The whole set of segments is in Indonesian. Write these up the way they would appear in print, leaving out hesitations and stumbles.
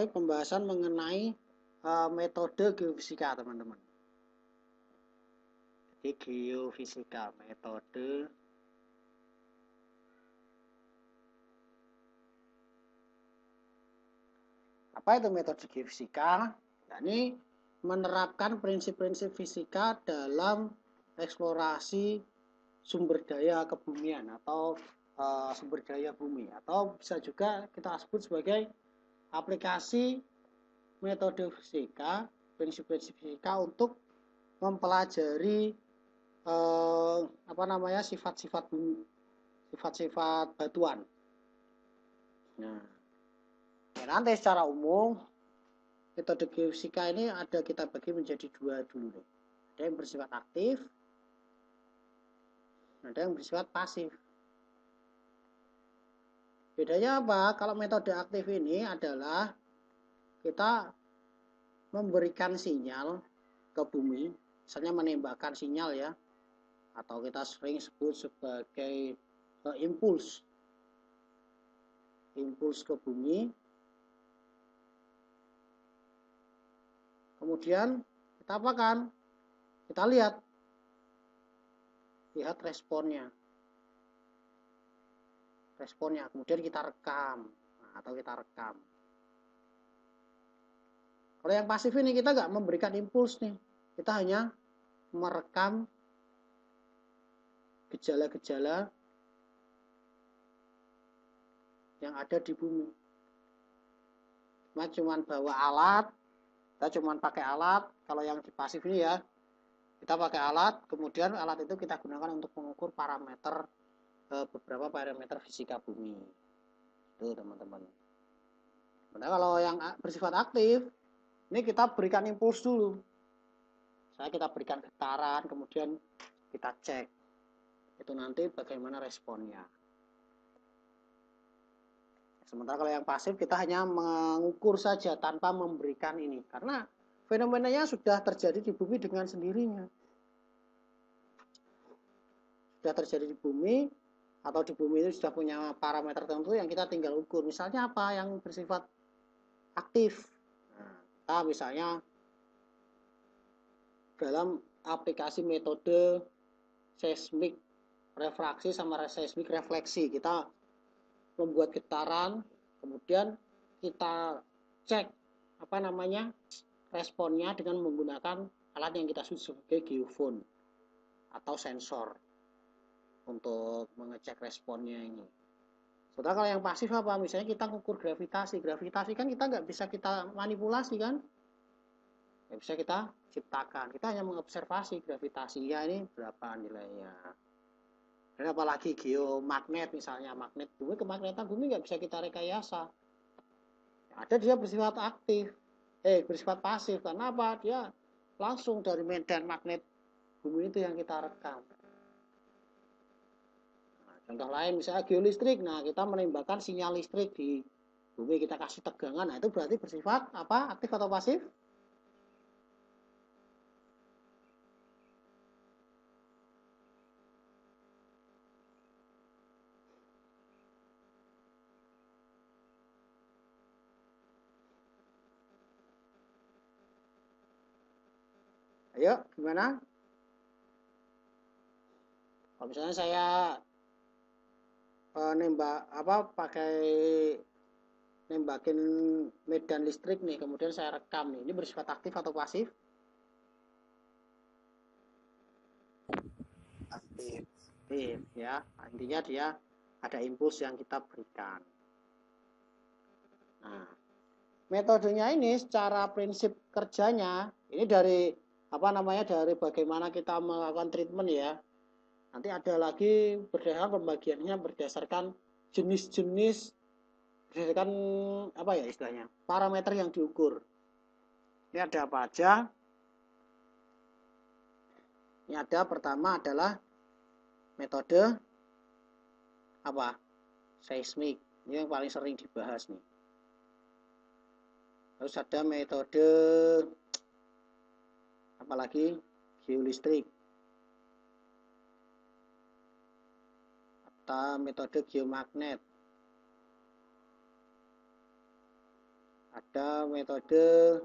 mulai pembahasan mengenai metode geofisika, teman-teman. Jadi geofisika, metode apa itu metode geofisika? Yakni menerapkan prinsip-prinsip fisika dalam eksplorasi sumber daya kebumian atau sumber daya bumi, atau bisa juga kita sebut sebagai aplikasi metode fisika, prinsip-prinsip fisika untuk mempelajari sifat-sifat bumi, sifat-sifat batuan. Nah, nanti secara umum metode geofisika ini kita bagi menjadi dua dulu. Ada yang bersifat aktif, ada yang bersifat pasif. Bedanya apa? Kalau metode aktif ini adalah kita memberikan sinyal ke bumi, misalnya menembakkan sinyal ya, atau kita sering sebut sebagai impuls ke bumi. Kemudian kita apakan? Kita lihat responnya, kemudian kita rekam, atau kita rekam. Kalau yang pasif ini kita nggak memberikan impuls nih, kita hanya merekam gejala-gejala yang ada di bumi. Cuma bawa alat, kita cuma pakai alat. Kalau yang di pasif ini ya, kita pakai alat, kemudian alat itu kita gunakan untuk mengukur parameter, beberapa parameter fisika bumi. Itu teman-teman. Nah, kalau yang bersifat aktif, ini kita berikan impuls dulu. Kita berikan getaran, kemudian kita cek. Itu nanti bagaimana responnya. Sementara kalau yang pasif kita hanya mengukur saja tanpa memberikan ini. Karena fenomenanya sudah terjadi di bumi dengan sendirinya. Sudah terjadi di bumi, atau di bumi itu sudah punya parameter tertentu yang kita tinggal ukur. Misalnya apa yang bersifat aktif? Nah, kita misalnya dalam aplikasi metode seismik refraksi sama seismik refleksi, kita membuat getaran, kemudian kita cek responnya dengan menggunakan alat yang kita sebut sebagai geofon atau sensor untuk mengecek responnya ini. Sementara kalau yang pasif apa? Misalnya kita mengukur gravitasi kan kita nggak bisa kita manipulasi kan, nggak bisa kita ciptakan, kita hanya mengobservasi gravitasi ya, ini berapa nilainya. Dan apalagi geomagnet, misalnya magnet bumi, kemagnetan bumi nggak bisa kita rekayasa. Ada dia bersifat aktif, bersifat pasif. Karena apa? Dia langsung dari medan magnet bumi itu yang kita rekam. Nah, contoh lain misalnya geolistrik. Nah, kita menembakkan sinyal listrik di bumi, kita kasih tegangan. Nah, itu berarti bersifat apa? Aktif atau pasif? Ayo, gimana? Kalau misalnya saya nembakin medan listrik nih, kemudian saya rekam nih, ini bersifat aktif atau pasif? Aktif ya, intinya dia ada impuls yang kita berikan. Nah, metodenya ini secara prinsip kerjanya ini dari dari bagaimana kita melakukan treatment ya. Nanti ada lagi berdasarkan pembagiannya berdasarkan jenis-jenis, berdasarkan istilahnya, parameter yang diukur. Ini ada apa aja? Ini ada, pertama adalah metode seismik. Ini yang paling sering dibahas nih. Terus ada metode apalagi geolistrik atau metode geomagnet. ada metode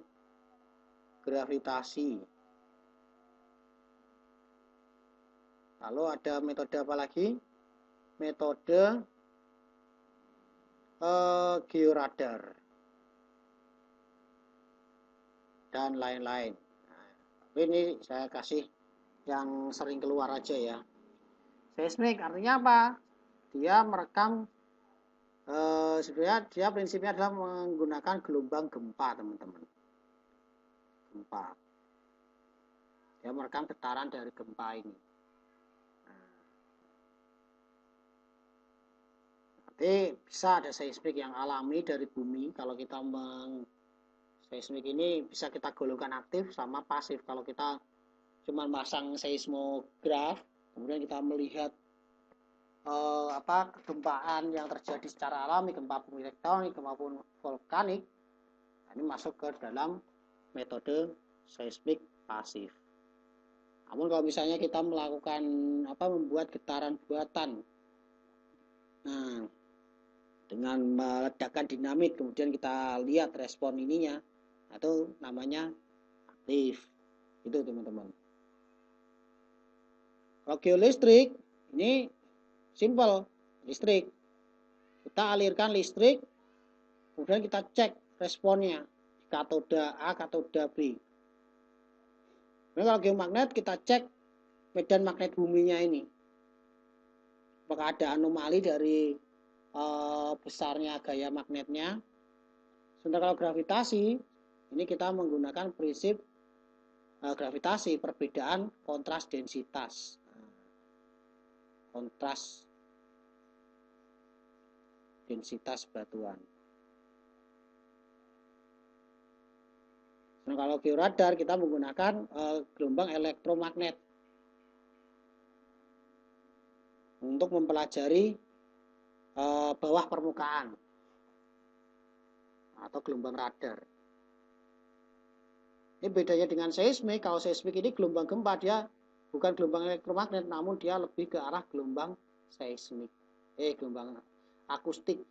gravitasi. Lalu ada metode apa lagi? Metode georadar dan lain-lain. Nah, ini saya kasih yang sering keluar aja ya. Seismik artinya apa? Dia merekam, sebenarnya dia prinsipnya adalah menggunakan gelombang gempa, teman-teman. Gempa. Dia merekam getaran dari gempa ini. Jadi bisa ada seismik yang alami dari bumi. Kalau kita seismik ini bisa kita golongkan aktif sama pasif. Kalau kita cuma pasang seismograf, kemudian kita melihat kegempaan yang terjadi secara alami, gempa bumi tektonik, gempa pun vulkanik, ini masuk ke dalam metode seismik pasif. Namun kalau misalnya kita melakukan membuat getaran buatan, nah dengan meledakkan dinamit, kemudian kita lihat respon ininya, atau namanya aktif. Itu teman-teman. Kalau geolistrik ini simple, listrik. Kita alirkan listrik, kemudian kita cek responnya, katoda A, katoda B. Nah, kalau geomagnet kita cek medan magnet buminya ini, apakah ada anomali dari besarnya gaya magnetnya. Sementara kalau gravitasi, ini kita menggunakan prinsip gravitasi, perbedaan kontras densitas. Kontras densitas batuan. Nah, kalau georadar kita menggunakan gelombang elektromagnet untuk mempelajari bawah permukaan atau gelombang radar. Ini bedanya dengan seismik. Kalau seismik ini gelombang gempa, dia bukan gelombang elektromagnet, namun dia lebih ke arah gelombang seismik. Gelombang akustik.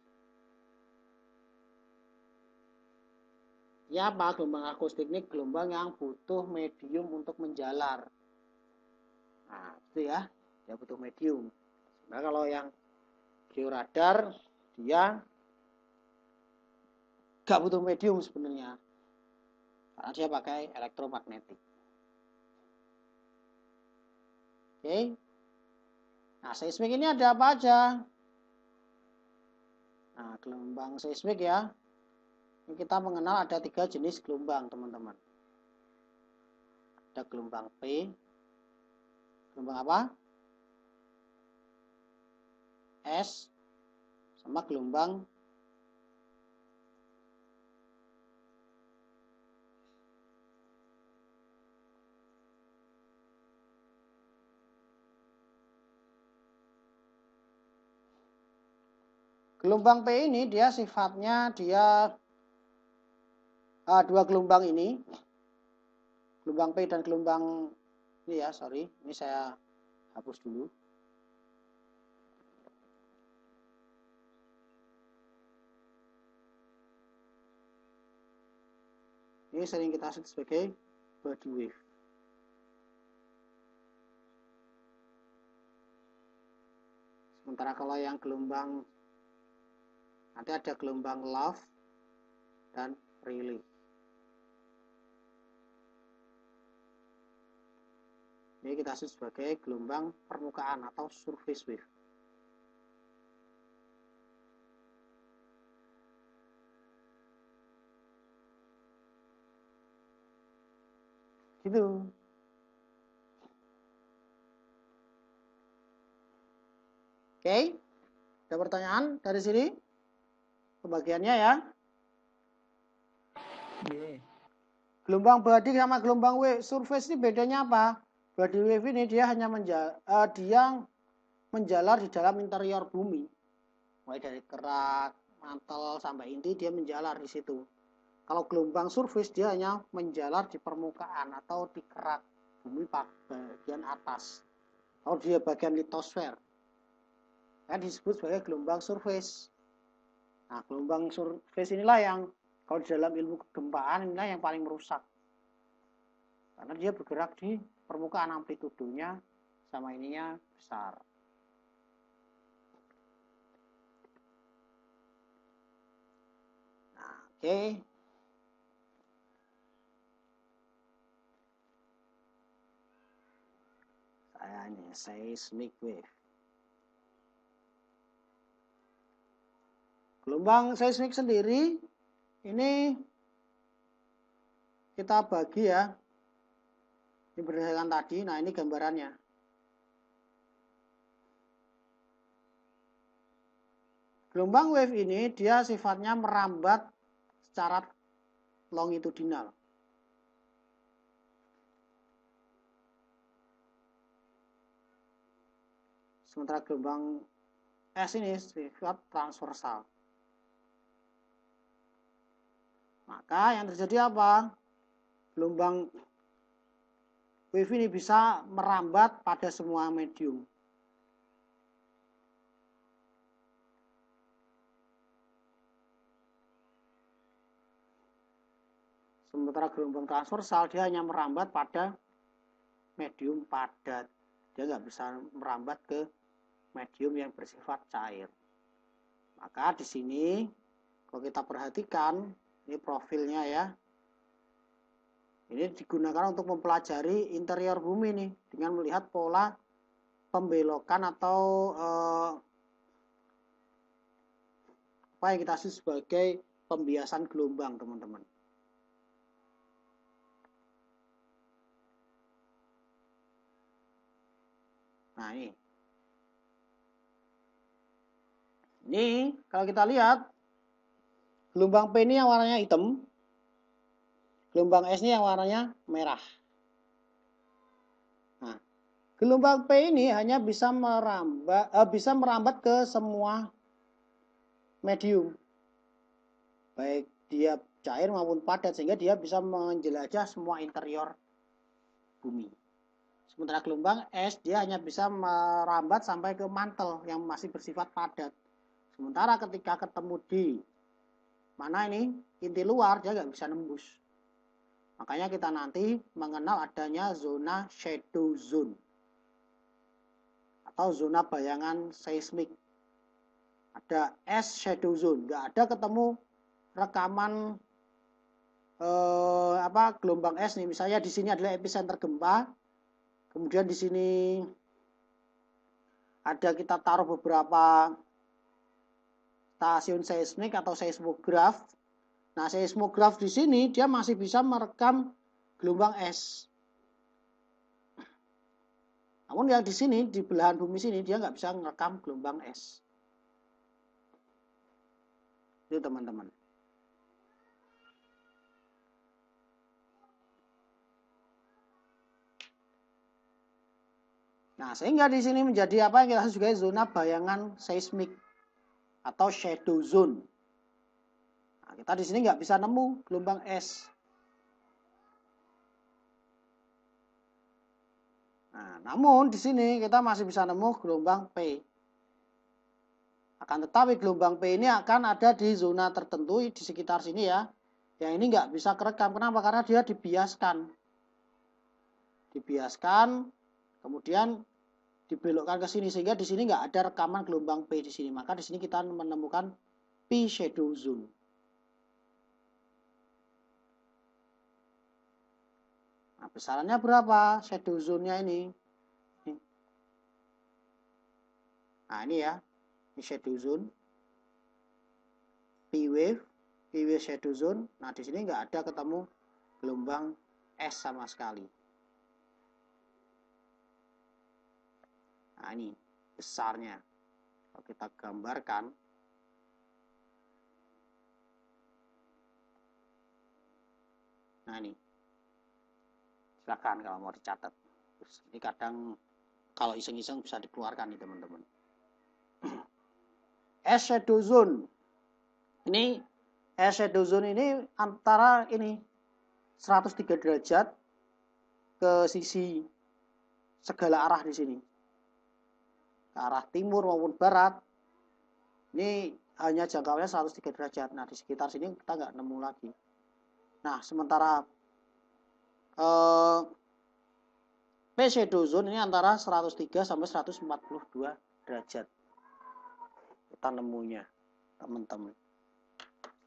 Ya, apa gelombang akustik ini? Gelombang yang butuh medium untuk menjalar. Nah, itu ya, dia butuh medium. Nah, kalau yang georadar dia gak butuh medium sebenarnya, karena dia pakai elektromagnetik. Oke. Nah, seismik ini ada apa aja? Nah, gelombang seismik ya. Ini kita mengenal ada 3 jenis gelombang, teman-teman. Ada gelombang P. Gelombang apa? S. Sama gelombang gelombang P ini dia sifatnya dia 2 gelombang ini, gelombang P dan gelombang ini ya, sorry, ini saya hapus dulu. Ini sering kita sebut sebagai body wave. Sementara kalau yang gelombang, nanti ada gelombang love dan Rayleigh. Ini kita sebut sebagai gelombang permukaan atau surface wave. Gitu. Oke, ada pertanyaan dari sini? Pembagiannya ya. Yeah. Gelombang body sama gelombang wave surface ini bedanya apa? Body wave ini dia hanya menjalar di dalam interior bumi. Mulai dari kerak, mantel sampai inti dia menjalar di situ. Kalau gelombang surface dia hanya menjalar di permukaan atau di kerak bumi bagian atas. Kalau dia bagian litosfer, kan disebut sebagai gelombang surface. Nah, gelombang surface inilah yang Kalau di dalam ilmu kegempaan inilah yang paling merusak. Karena dia bergerak di permukaan, amplitudenya sama ininya besar. Nah, oke. Saya ini seismic wave. Gelombang seismik sendiri ini kita bagi ya. Ini berdasarkan tadi. Nah, ini gambarannya. Gelombang wave ini dia sifatnya merambat secara longitudinal. Sementara gelombang S ini sifat transversal. Maka yang terjadi apa? Gelombang wave ini bisa merambat pada semua medium. Sementara gelombang transversal dia hanya merambat pada medium padat. Dia nggak bisa merambat ke medium yang bersifat cair. Maka di sini kalau kita perhatikan ini profilnya ya. Ini digunakan untuk mempelajari interior bumi nih dengan melihat pola pembelokan atau apa yang kita sebut sebagai pembiasan gelombang, teman-teman. Nah, ini kalau kita lihat gelombang P ini yang warnanya hitam, gelombang S ini yang warnanya merah. Nah, gelombang P ini hanya bisa merambat ke semua medium, baik dia cair maupun padat, sehingga dia bisa menjelajah semua interior bumi. Sementara gelombang S dia hanya bisa merambat sampai ke mantel yang masih bersifat padat. Sementara ketika ketemu di mana ini inti luar, dia nggak bisa nembus. Makanya kita nanti mengenal adanya zona shadow zone atau zona bayangan seismik. Ada S shadow zone, nggak ada ketemu rekaman gelombang S nih. Misalnya di sini adalah epicenter gempa, kemudian di sini ada kita taruh beberapa stasiun seismik atau seismograf. Nah, seismograf di sini dia masih bisa merekam gelombang S. Namun yang di sini di belahan bumi sini dia nggak bisa merekam gelombang S. Itu teman-teman. Nah, sehingga di sini menjadi apa yang kita sebut sebagai zona bayangan seismik atau shadow zone. Nah, kita di sini nggak bisa nemu gelombang S. Nah, namun di sini kita masih bisa nemu gelombang P. Akan tetapi gelombang P ini akan ada di zona tertentu di sekitar sini ya. Yang ini nggak bisa kerekam. Kenapa? Karena dia dibiaskan. Dibiaskan, kemudian dibelokkan ke sini sehingga di sini nggak ada rekaman gelombang P di sini. Maka di sini kita menemukan P shadow zone. Nah, besarannya berapa shadow zone-nya ini? Nah, ini ya. Ini shadow zone. P wave shadow zone. Nah, di sini nggak ada ketemu gelombang S sama sekali. Nah, ini besarnya. Kalau kita gambarkan, nah ini, silakan kalau mau dicatat. Ini kadang kalau iseng-iseng bisa dikeluarkan nih teman-teman. S shadow zone. Ini S shadow zone ini antara ini 103 derajat ke sisi segala arah di sini. Ke arah timur maupun barat. Ini hanya jangkauannya 103 derajat. Nah, di sekitar sini kita nggak nemu lagi. Nah, sementara P shadow zone ini antara 103 sampai 142 derajat. Kita nemunya, teman-teman.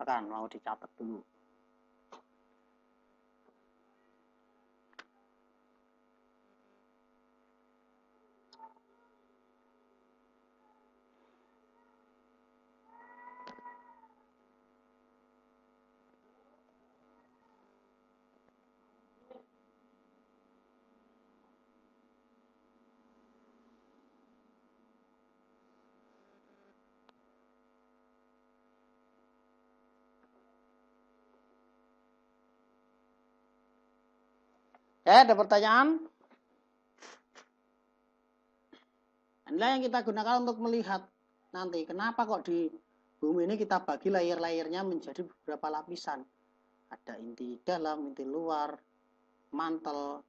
Sekarang mau dicatat dulu. Ada pertanyaan? Inilah yang kita gunakan untuk melihat nanti kenapa kok di bumi ini kita bagi layer-layernya menjadi beberapa lapisan. Ada inti dalam, inti luar, mantel,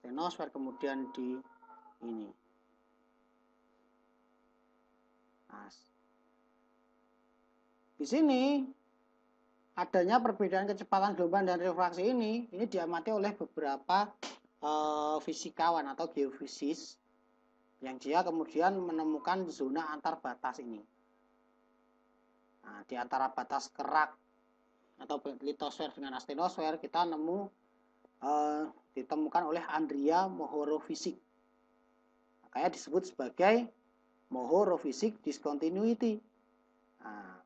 stenosfer, kemudian di ini. Nah, di sini adanya perbedaan kecepatan gelombang dan refraksi ini diamati oleh beberapa fisikawan atau geofisis yang dia kemudian menemukan zona antar batas ini. Nah, di antara batas kerak atau litosfer dengan astenosfer kita ditemukan oleh Andrea Mohorovičić. Makanya disebut sebagai Mohorovičić discontinuity. Nah,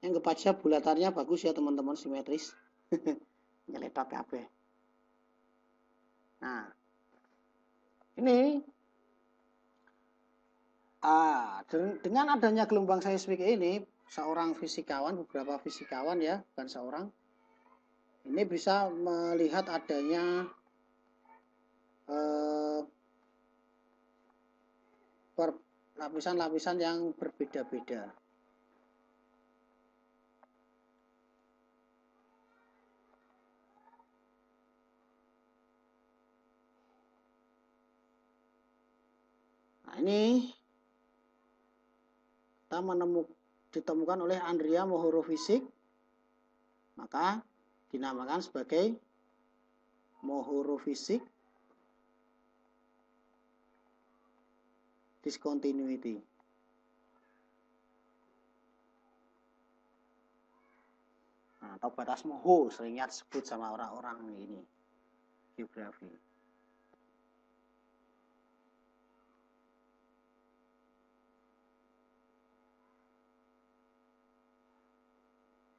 yang kebaca bulatannya bagus ya teman-teman, simetris. Nyeletot kabeh. Nah, ini dengan adanya gelombang seismik ini, beberapa fisikawan ya, bukan seorang, ini bisa melihat adanya lapisan-lapisan yang berbeda-beda. Nah, ini kita ditemukan oleh Andrea Mohorovičić, maka dinamakan sebagai Mohorovičić discontinuity. Nah, atau batas Moho seringnya disebut sama orang-orang ini geografi.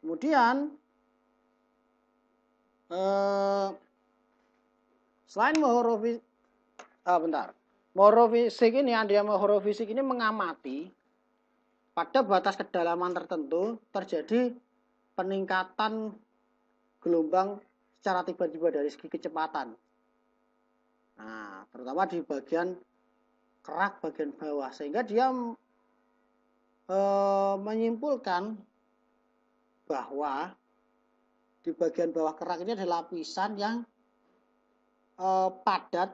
Kemudian selain Mohorovičić ini, Andrea Mohorovičić ini mengamati pada batas kedalaman tertentu terjadi peningkatan gelombang secara tiba-tiba dari segi kecepatan. Nah, terutama di bagian kerak bagian bawah, sehingga dia menyimpulkan bahwa di bagian bawah kerak ini ada lapisan yang padat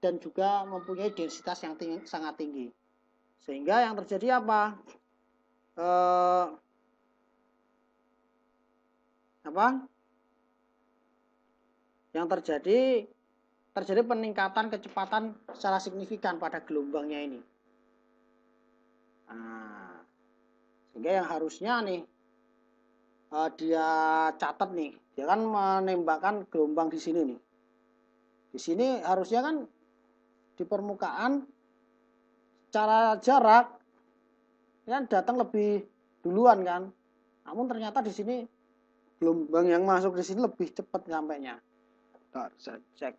dan juga mempunyai densitas yang sangat tinggi. Sehingga yang terjadi apa? Yang terjadi terjadi peningkatan kecepatan secara signifikan pada gelombangnya ini. Nah, sehingga yang harusnya nih dia catat nih, dia kan menembakkan gelombang di sini nih. Di sini harusnya kan di permukaan secara jarak kan datang lebih duluan kan. Namun ternyata di sini gelombang yang masuk di sini lebih cepat nyampainya. Bentar, saya cek.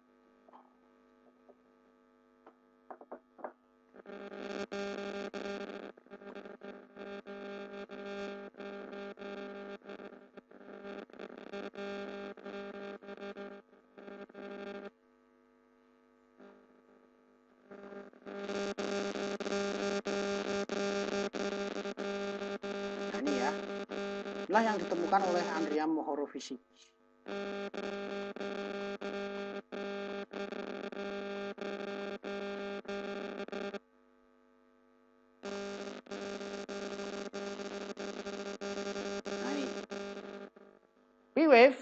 Nah, ini ya. Inilah yang ditemukan oleh Andrea Mohorovičić. Nah, ini P-wave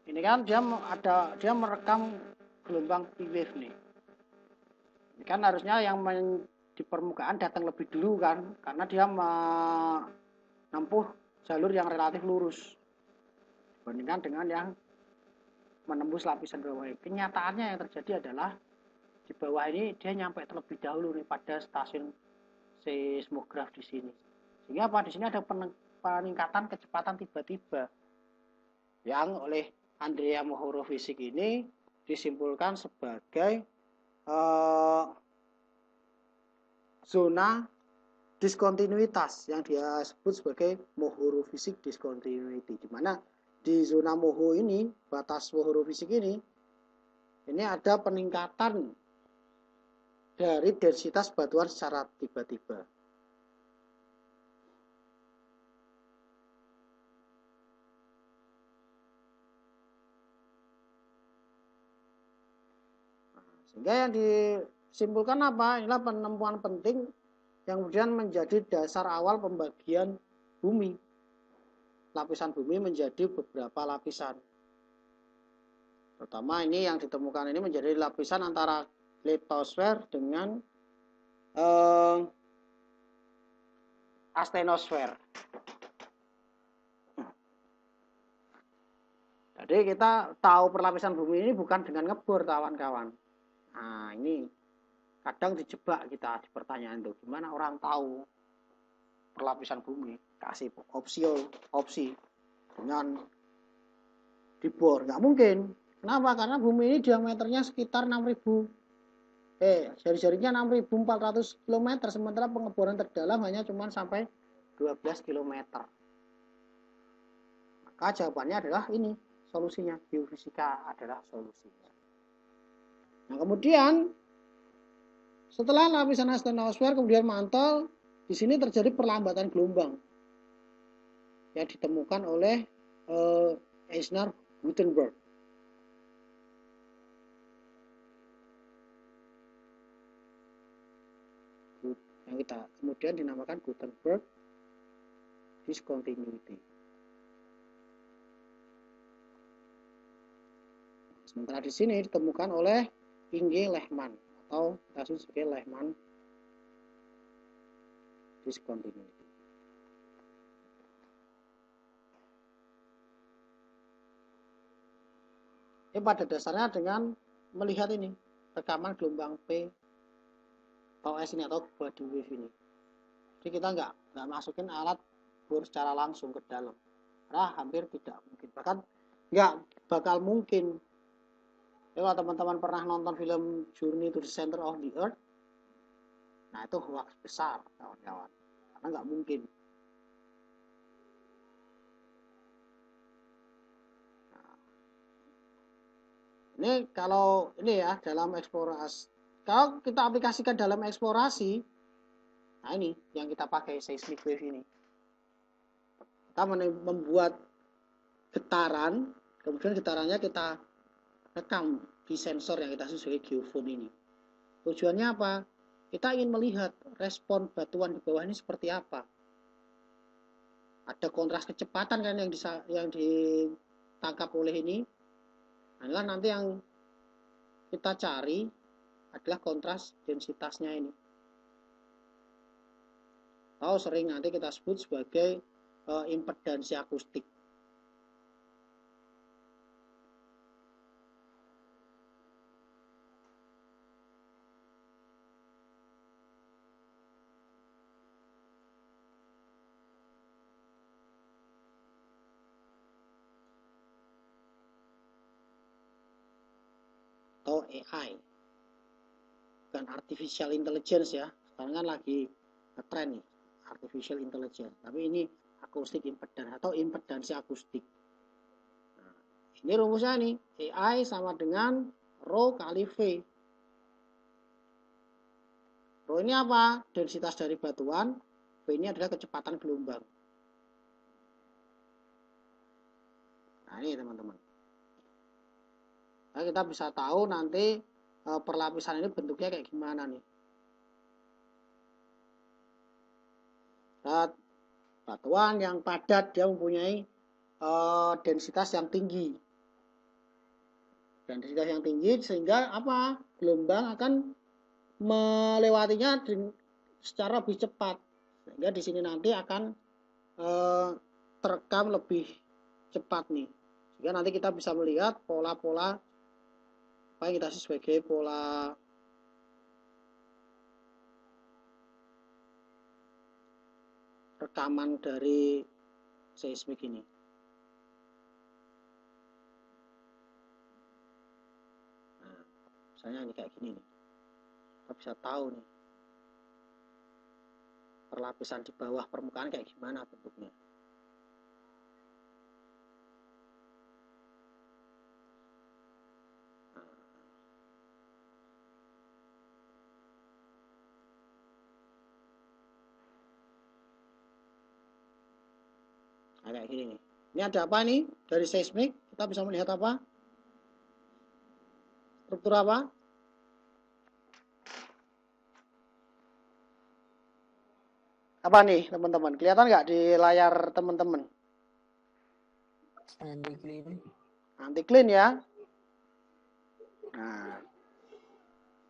ini kan dia merekam gelombang P-wave nih. Ini kan harusnya yang di permukaan datang lebih dulu kan, karena dia menempuh jalur yang relatif lurus dibandingkan dengan yang menembus lapisan bawah. Kenyataannya yang terjadi adalah di bawah ini dia nyampe terlebih dahulu nih pada stasiun seismograf di sini. Sehingga apa? Di sini ada peningkatan kecepatan tiba-tiba yang oleh Andrea Mohorovičić ini disimpulkan sebagai zona diskontinuitas yang dia sebut sebagai Mohorovičić discontinuity, di mana di zona Moho ini, batas Mohorovičić ini ada peningkatan dari densitas batuan secara tiba-tiba. Sehingga yang disimpulkan apa? Inilah penemuan penting yang kemudian menjadi dasar awal pembagian bumi. Lapisan bumi menjadi beberapa lapisan. Terutama ini yang ditemukan ini menjadi lapisan antara litosfer dengan astenosfer. Jadi kita tahu perlapisan bumi ini bukan dengan ngebor, kawan-kawan. Nah, ini kadang dijebak kita di pertanyaan itu, gimana orang tahu perlapisan bumi? Kasih opsi dengan dibor, nggak mungkin. Kenapa? Karena bumi ini diameternya sekitar 6.000 jari-jarinya 6.400 km, sementara pengeboran terdalam hanya cuma sampai 12 km. Maka jawabannya adalah ini solusinya, geofisika adalah solusinya. Nah, kemudian setelah lapisan astenosfer kemudian mantel, di sini terjadi perlambatan gelombang yang ditemukan oleh Eisner Gutenberg. Yang kita kemudian dinamakan Gutenberg discontinuity. Sementara di sini ditemukan oleh Inge Lehmann atau kita sebut sebagai Lehmann discontinuity. Ini pada dasarnya dengan melihat ini rekaman gelombang P atau S ini atau body wave ini. Jadi kita nggak masukin alat bor secara langsung ke dalam, karena hampir tidak mungkin, bahkan nggak bakal mungkin. Kalau teman-teman pernah nonton film Journey to the Center of the Earth, nah itu hoax besar, kawan-kawan, karena nggak mungkin. Nah, ini kalau ini ya dalam eksplorasi, kalau kita aplikasikan dalam eksplorasi, nah ini yang kita pakai seismic wave ini. Kita membuat getaran, kemudian getarannya kita rekam di sensor yang kita sebut sebagai geofone ini. Tujuannya apa? Kita ingin melihat respon batuan di bawah ini seperti apa. Ada kontras kecepatan kan yang ditangkap oleh ini. Inilah nanti yang kita cari adalah kontras densitasnya ini. Atau sering nanti kita sebut sebagai impedansi akustik. Atau AI, bukan artificial intelligence ya, sekarang kan lagi ngetren nih artificial intelligence, tapi ini akustik impedans atau impedansi akustik. Nah, ini rumusnya nih, AI sama dengan Rho kali V. Rho ini apa? Densitas dari batuan, V ini adalah kecepatan gelombang. Nah ini teman-teman, nah, kita bisa tahu nanti perlapisan ini bentuknya kayak gimana nih. Batuan yang padat dia mempunyai densitas yang tinggi. Densitas yang tinggi sehingga apa? Gelombang akan melewatinya secara lebih cepat. Sehingga di sini nanti akan terekam lebih cepat nih. Sehingga nanti kita bisa melihat pola-pola apa yang kita sebut sebagai pola rekaman dari seismik ini. Nah, misalnya ini kayak gini nih. Kita bisa tahu nih perlapisan di bawah permukaan kayak gimana bentuknya. Nah, kayak gini nih. Ini ada apa nih? Dari seismik kita bisa melihat apa? Struktur apa? Apa nih teman-teman? Kelihatan nggak di layar teman-teman? Anti-clean. Anti-clean ya. Nah,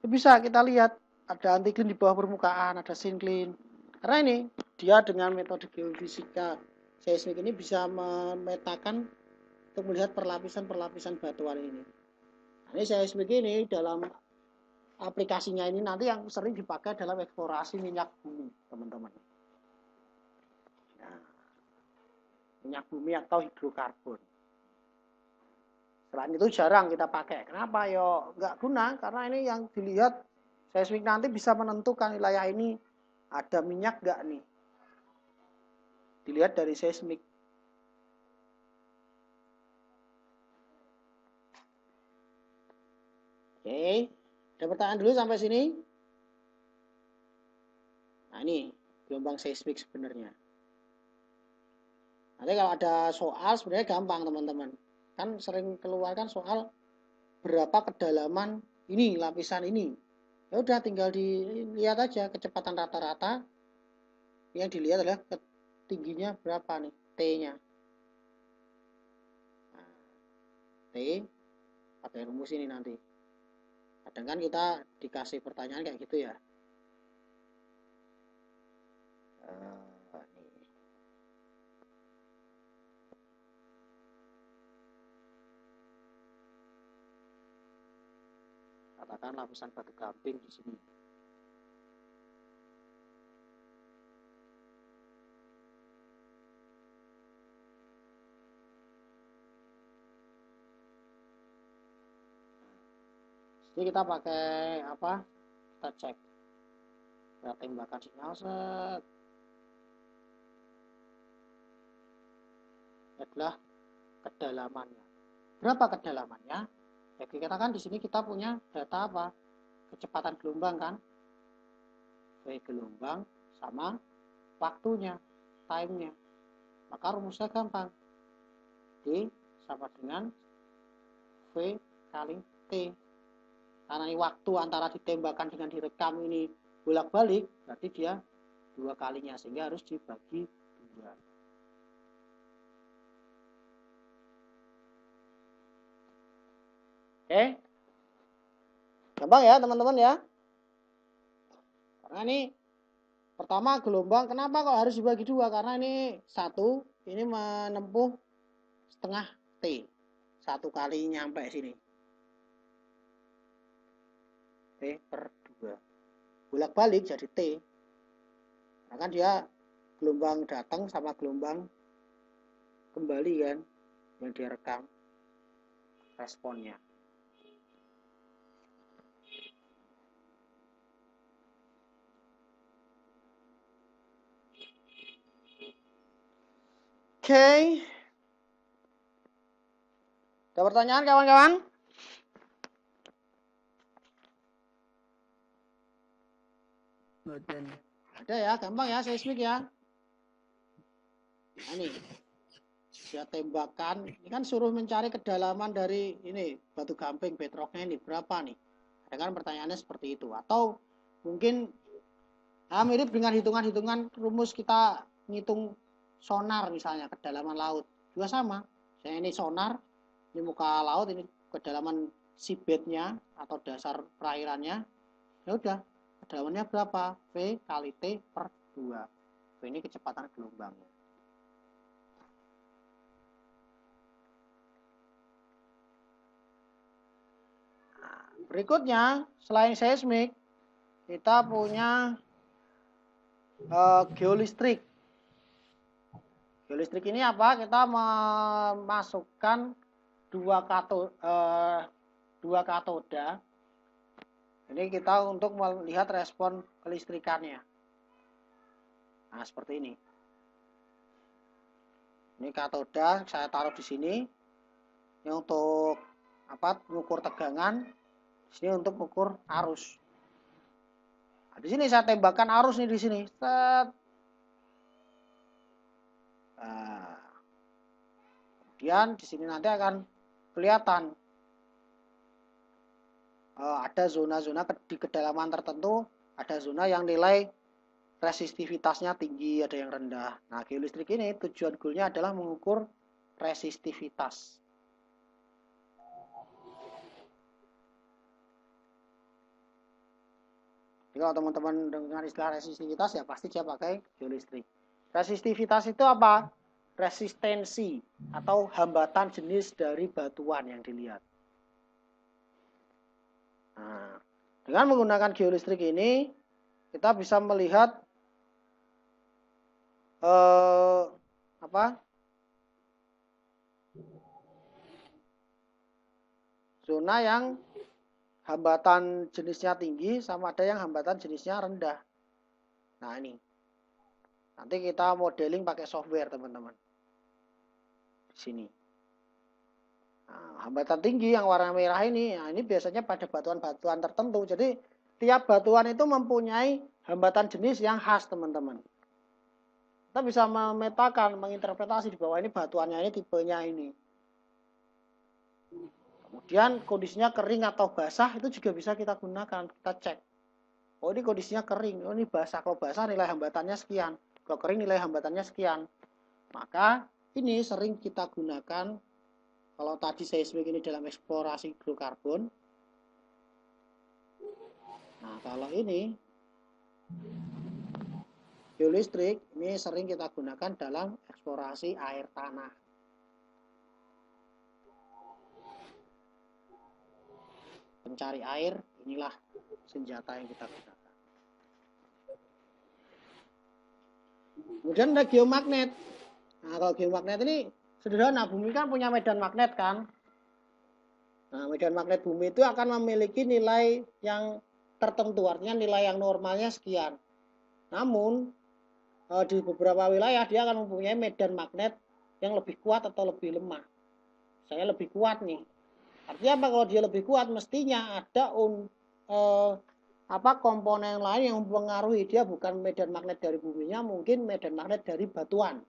bisa kita lihat ada anti-clean di bawah permukaan, ada syncline. Karena ini dia dengan metode geofisika seismik ini bisa memetakan untuk melihat perlapisan-perlapisan batuan ini. Nah, ini seismik ini dalam aplikasinya ini nanti yang sering dipakai dalam eksplorasi minyak bumi, teman-teman. Nah, minyak bumi atau hidrokarbon. Selain itu jarang kita pakai. Kenapa? Yo nggak guna karena ini yang dilihat seismik nanti bisa menentukan wilayah ini ada minyak nggak nih. Dilihat dari seismik. Oke, ada pertanyaan dulu sampai sini. Nah ini gelombang seismik sebenarnya. Nanti kalau ada soal sebenarnya gampang teman-teman. Kan sering keluarkan soal berapa kedalaman ini lapisan ini. Ya udah tinggal dilihat aja kecepatan rata-rata. Yang dilihat adalah tingginya berapa nih T-nya. Nah, T pakai rumus ini nanti. Kadang kan kita dikasih pertanyaan kayak gitu ya. Katakan lapisan batu gamping di sini. Jadi kita pakai apa? Kita cek. Kita tembakan sinyal set. Adalah kedalamannya. Berapa kedalamannya? Ya kita kan di sini kita punya data apa? Kecepatan gelombang kan? V gelombang sama waktunya, time-nya. Maka rumusnya gampang. D sama dengan V kali T. Karena ini waktu antara ditembakkan dengan direkam ini bolak-balik, berarti dia 2 kalinya, sehingga harus dibagi 2. Oke. Gampang ya teman-teman ya. Karena ini pertama gelombang, kenapa kok harus dibagi dua? Karena ini satu, ini menempuh setengah T. Satu kali nyampe sini. T per 2. Bolak-balik jadi T. Nah kan dia gelombang datang sama gelombang kembali kan yang direkam responnya. Oke. Ada pertanyaan kawan-kawan? Ada ya, gampang ya seismik ya. Nah, ini dia tembakan, ini kan suruh mencari kedalaman dari ini batu gamping bedrocknya ini berapa nih? Ada kan pertanyaannya seperti itu. Atau mungkin mirip dengan hitungan-hitungan rumus kita ngitung sonar misalnya kedalaman laut juga sama. Saya ini sonar, ini muka laut, ini kedalaman seabednya atau dasar perairannya. Ya udah, kedalamannya berapa? V kali T per 2. V ini kecepatan gelombangnya. Berikutnya, selain seismik, kita punya geolistrik. Geolistrik ini apa? Kita memasukkan dua katoda. Ini kita untuk melihat respon kelistrikannya. Nah, seperti ini. Ini katoda saya taruh di sini. Ini untuk mengukur tegangan. Di sini untuk mengukur arus. Nah, di sini saya tembakkan arus nih di sini. Set. Nah, kemudian di sini nanti akan kelihatan ada zona-zona di kedalaman tertentu, ada zona yang nilai resistivitasnya tinggi, ada yang rendah. Nah, geolistrik ini tujuan goalnya adalah mengukur resistivitas. Jadi kalau teman-teman dengar istilah resistivitas ya pasti dia pakai geolistrik. Resistivitas itu apa? Resistensi atau hambatan jenis dari batuan yang dilihat. Nah, dengan menggunakan geolistrik ini kita bisa melihat zona yang hambatan jenisnya tinggi sama ada yang hambatan jenisnya rendah. Nah ini nanti kita modeling pakai software teman-teman di sini. Nah, hambatan tinggi yang warna merah ini, nah ini biasanya pada batuan-batuan tertentu. Jadi tiap batuan itu mempunyai hambatan jenis yang khas teman-teman. Kita bisa memetakan, menginterpretasi di bawah ini batuannya ini tipenya ini. Kemudian kondisinya kering atau basah itu juga bisa kita gunakan, kita cek. Oh ini kondisinya kering, oh ini basah. Kalau basah nilai hambatannya sekian, kalau kering nilai hambatannya sekian. Maka ini sering kita gunakan. Kalau tadi seismik ini dalam eksplorasi hidrokarbon. Nah kalau ini geolistrik ini sering kita gunakan dalam eksplorasi air tanah. Pencari air, inilah senjata yang kita gunakan. Kemudian ada geomagnet. Nah kalau geomagnet ini sederhana, bumi kan punya medan magnet kan. Nah medan magnet bumi itu akan memiliki nilai yang tertentu, artinya nilai yang normalnya sekian. Namun di beberapa wilayah dia akan mempunyai medan magnet yang lebih kuat atau lebih lemah. Saya lebih kuat nih. Artinya apa? Kalau dia lebih kuat mestinya ada komponen lain yang mempengaruhi dia, bukan medan magnet dari buminya, mungkin medan magnet dari batuan.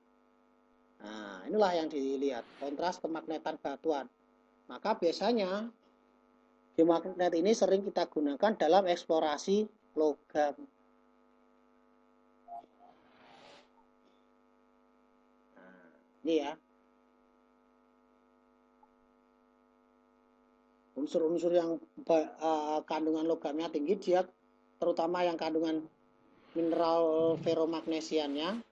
Nah, inilah yang dilihat, kontras kemagnetan batuan. Maka biasanya geomagnet ini sering kita gunakan dalam eksplorasi logam. Nah, ini ya. Unsur-unsur yang kandungan logamnya tinggi, dia terutama yang kandungan mineral feromagnesiannya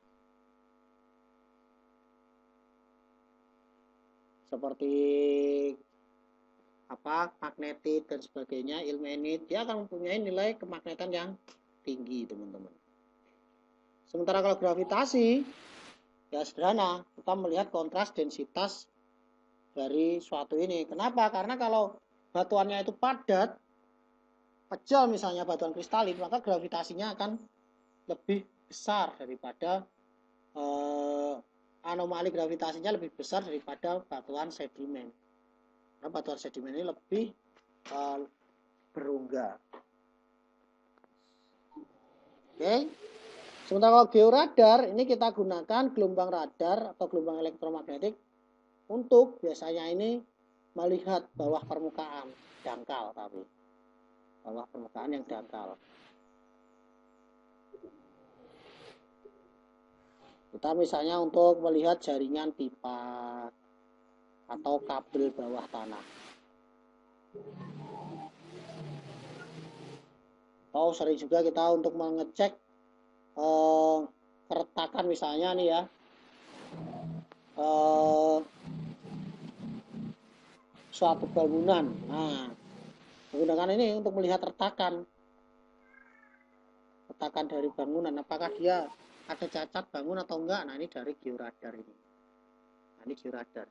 seperti magnetit dan sebagainya, ilmenit, dia akan mempunyai nilai kemagnetan yang tinggi, teman-teman. Sementara kalau gravitasi, ya sederhana, kita melihat kontras densitas dari suatu ini. Kenapa? Karena kalau batuannya itu padat, pejal misalnya batuan kristalin, maka gravitasinya akan lebih besar daripada anomali gravitasinya lebih besar daripada batuan sedimen. Karena batuan sedimen ini lebih berongga. Oke. Sementara kalau georadar ini kita gunakan gelombang radar atau gelombang elektromagnetik untuk biasanya ini melihat bawah permukaan dangkal, tapi bawah permukaan yang dangkal. Kita misalnya untuk melihat jaringan pipa atau kabel bawah tanah. Atau sering juga kita untuk mengecek keretakan misalnya nih ya, suatu bangunan. Nah, menggunakan ini untuk melihat retakan dari bangunan, apakah dia ada cacat bangun atau enggak. Nah, ini dari georadar ini. Nah, ini georadar.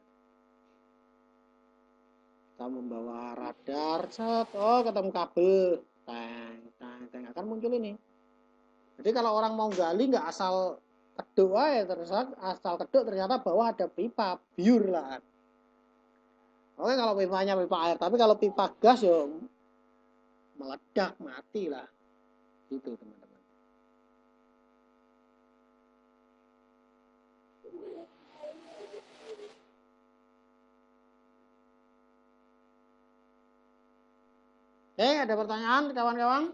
Kita membawa radar, ketemu kabel, teng, akan muncul ini. Jadi kalau orang mau gali nggak asal keduk aja, asal keduk ternyata bawah ada pipa, biur lah. Oke, kalau pipanya pipa air, tapi kalau pipa gas ya meledak, mati lah. Gitu, teman-teman. Oke, ada pertanyaan kawan-kawan?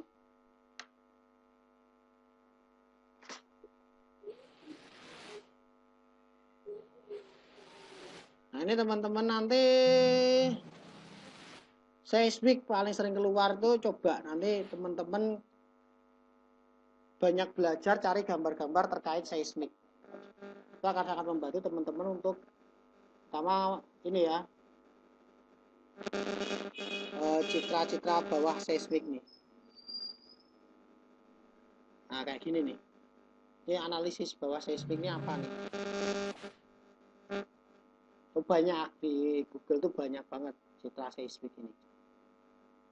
Nah, ini teman-teman nanti seismik paling sering keluar tuh, coba nanti teman-teman banyak belajar cari gambar-gambar terkait seismik. Itu akan sangat membantu teman-teman untuk sama ini ya, citra-citra bawah seismik nih. Nah, kayak gini nih. Ini analisis bawah seismik ini apa nih? Banyak di Google tuh banyak banget citra seismik ini.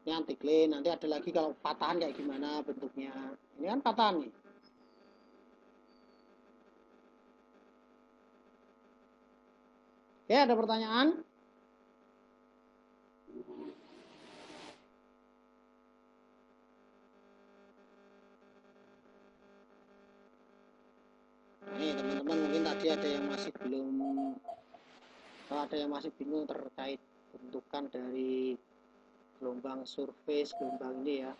Ini anticline, nanti ada lagi kalau patahan kayak gimana bentuknya. Ini kan patahan nih. Oke, ada pertanyaan? Nih teman-teman, mungkin tadi ada yang masih belum, kalau ada yang masih bingung terkait bentukan dari gelombang surface, gelombang ini ya.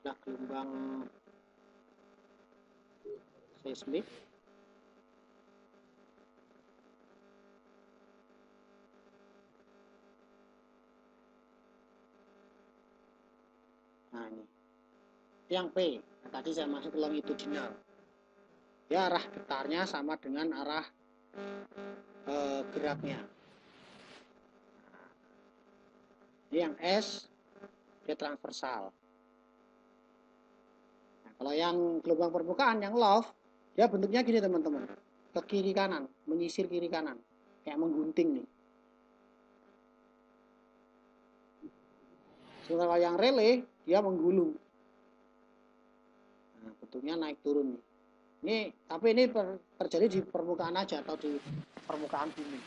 Nah, gelombang seismik nah ini yang P. Nah, tadi saya masuk ke longitudinal ya, arah getarnya sama dengan arah geraknya. Ini yang S dia transversal. Nah, kalau yang gelombang permukaan yang loft dia bentuknya gini teman-teman, ke kiri kanan, menyisir kiri kanan, kayak menggunting nih. Sementara yang relay dia menggulung. Nah, bentuknya naik turun nih. Tapi ini terjadi di permukaan aja atau di permukaan bumi.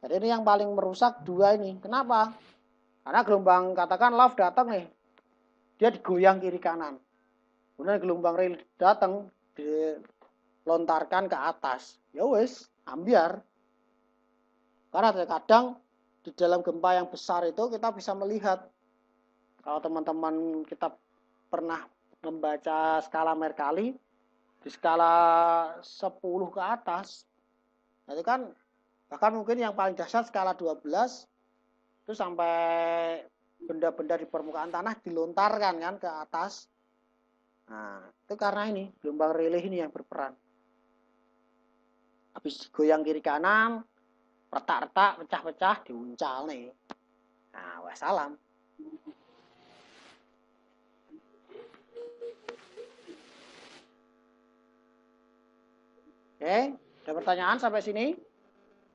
Jadi ini yang paling merusak dua ini. Kenapa? Karena gelombang katakan love datang nih, dia digoyang kiri kanan. Kemudian gelombang real datang, dilontarkan ke atas. Ya wes, ambiar. Karena kadang di dalam gempa yang besar itu kita bisa melihat, kalau teman-teman kita pernah membaca skala Mercalli, di skala 10 ke atas, itu kan bahkan mungkin yang paling dahsyat skala 12 itu sampai benda-benda di permukaan tanah dilontarkan kan ke atas. Nah, itu karena ini gelombang relay ini yang berperan. Habis goyang kiri kanan, retak-retak, pecah-pecah, diuncal nih. Nah, wassalam. Oke, ada pertanyaan sampai sini?